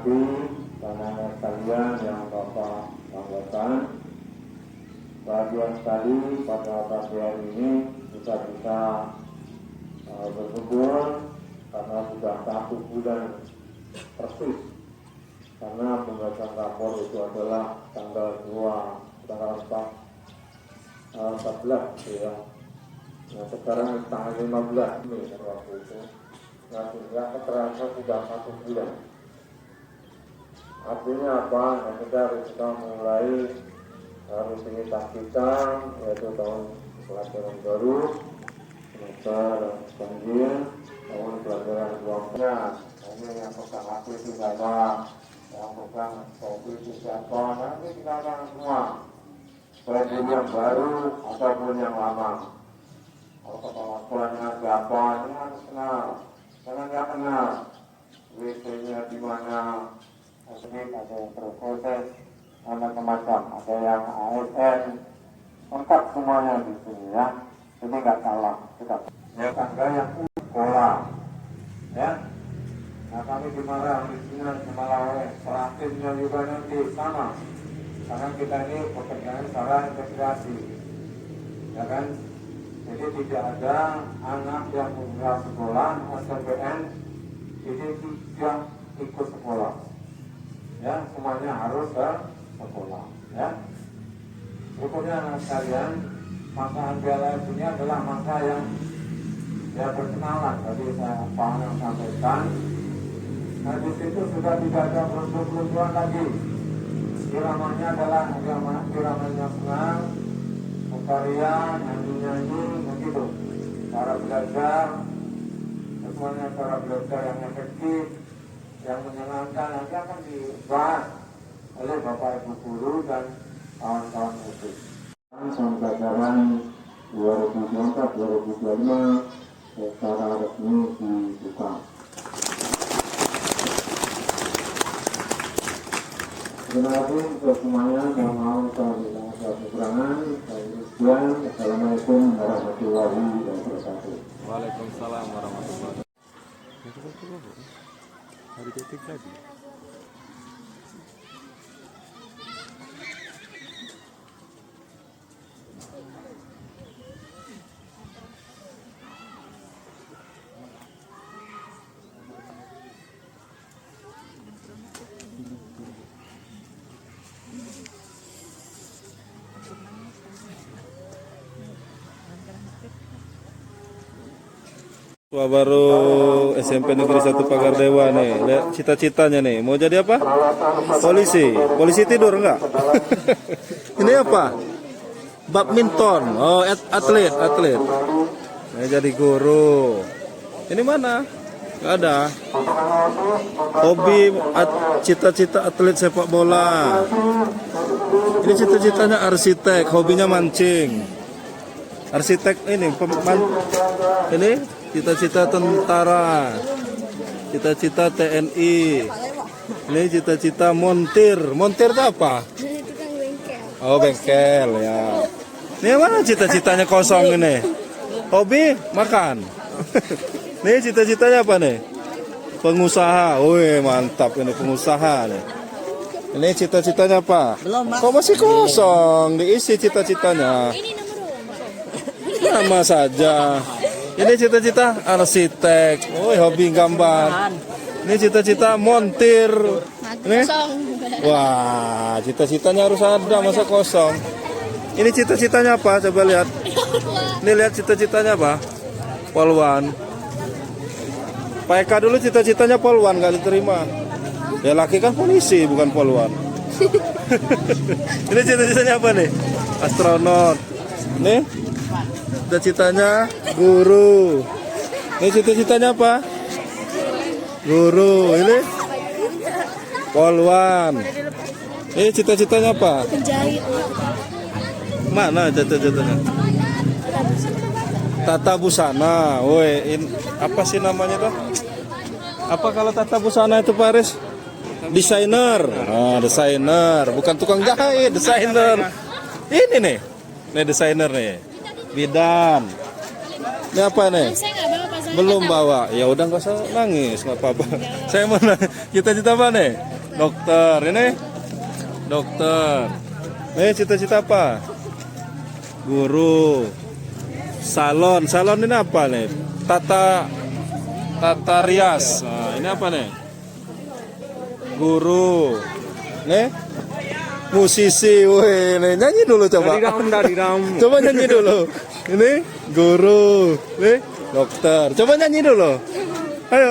kasih karena kalian yang Bapak banggakan. Bahagia sekali pada pagi hari ini kita bisa berkumpul karena sudah 1 bulan persis. Karena pembahasan rapor itu adalah tanggal 14 ya. Nah sekarang tanggal 15 Mei waktu itu. Nah sehingga terasa sudah 1 bulan. Artinya apa? Nah, kita mulai rutinitas kita yaitu tahun pelajaran baru, semester ganjil, tahun pelajaran kelompoknya. Ini yang pegang HP itu siapa, yang pegang kopi itu siapa, nanti kita akan semua. Baik yang baru ataupun yang lama. Kalau kepala sekolahnya siapa, ini harus kenal. Jangan nggak kenal. WC-nya di mana? Ada yang berproses, macam-macam. Ada yang ASN, lengkap semuanya di sini ya. Jadi nggak salah. Ya tangga yang sekolah, ya. Nah kami dimarah di sini malah oleh pelatihnya juga nanti sama. Karena kita ini pekerjaan secara integrasi, ya kan? Jadi tidak ada anak yang punya sekolah SPN jadi tidak ikut sekolah. Ya, semuanya harus ke sekolah. Ya, pokoknya anak sekalian, masa ambiala ini adalah masa yang berkenalan. Tadi saya yang sampaikan. Nah di situ sudah tidak ada peruntukan lagi. Iramanya adalah irama nasional, karya, nyanyi, begitu. Cara belajar, semuanya cara belajar yang efektif, yang menyenangkan nanti akan dibahas oleh Bapak Ibu guru dan kawan-kawan itu. Tahun pelajaran 2024-2025 secara resmi dibuka. Terima kasih untuk semuanya yang mau terlibat kekurangan. Assalamualaikum warahmatullahi wabarakatuh. Waalaikumsalam warahmatullahi wabarakatuh. Hari ketik tadi. Tua baru SMP Negeri 1 Pagardewa nih, lihat cita-citanya nih, mau jadi apa? Polisi. Polisi tidur enggak? Ini apa? Badminton. Oh, atlet. Nah, jadi guru. Ini mana? Enggak ada. Hobi cita-cita atlet sepak bola. Ini cita-citanya arsitek, hobinya mancing. Arsitek ini cita-cita tentara, cita-cita TNI, ini cita-cita montir itu apa? Oh bengkel ya. Ini mana cita-citanya kosong ini? Hobi makan. Nih cita-citanya apa nih? Pengusaha. Wih mantap ini pengusaha nih. Ini cita-citanya apa? Kok masih kosong? Diisi cita-citanya. Nama saja. Ini cita-cita arsitek. Oh, hobi gambar. Ini cita-cita montir. Ini. Wah, cita-citanya harus ada, masa kosong. Ini cita-citanya apa? Coba lihat. Ini lihat cita-citanya apa? Polwan. Pak Eka dulu cita-citanya polwan, nggak diterima. Ya laki kan polisi, bukan polwan. Ini cita-citanya apa nih? Astronot. Nih. Cita-citanya guru. Ini cita-citanya apa? Guru. Ini polwan. Ini cita-citanya apa? Penjahit. Mana cita-citanya? Tata busana. Woi, apa sih namanya tuh? Apa kalau tata busana itu Paris? Desainer. Ah, desainer, bukan tukang jahit, desainer. Ini nih. Nih desainer nih. Bidan. Ini apa nih? Belum bawa. Ya udah nggak usah nangis, nggak apa-apa. Saya mau nanya, cita-cita apa nih? Dokter. Ini dokter. Nih cita-cita apa? Guru. Salon. Salon ini apa nih? Tata rias. Nah, ini apa nih? Guru. Nih musisi. Wih, nih nyanyi dulu coba. Coba nyanyi dulu. Ini guru. Nih dokter. Coba nyanyi dulu. Ayo.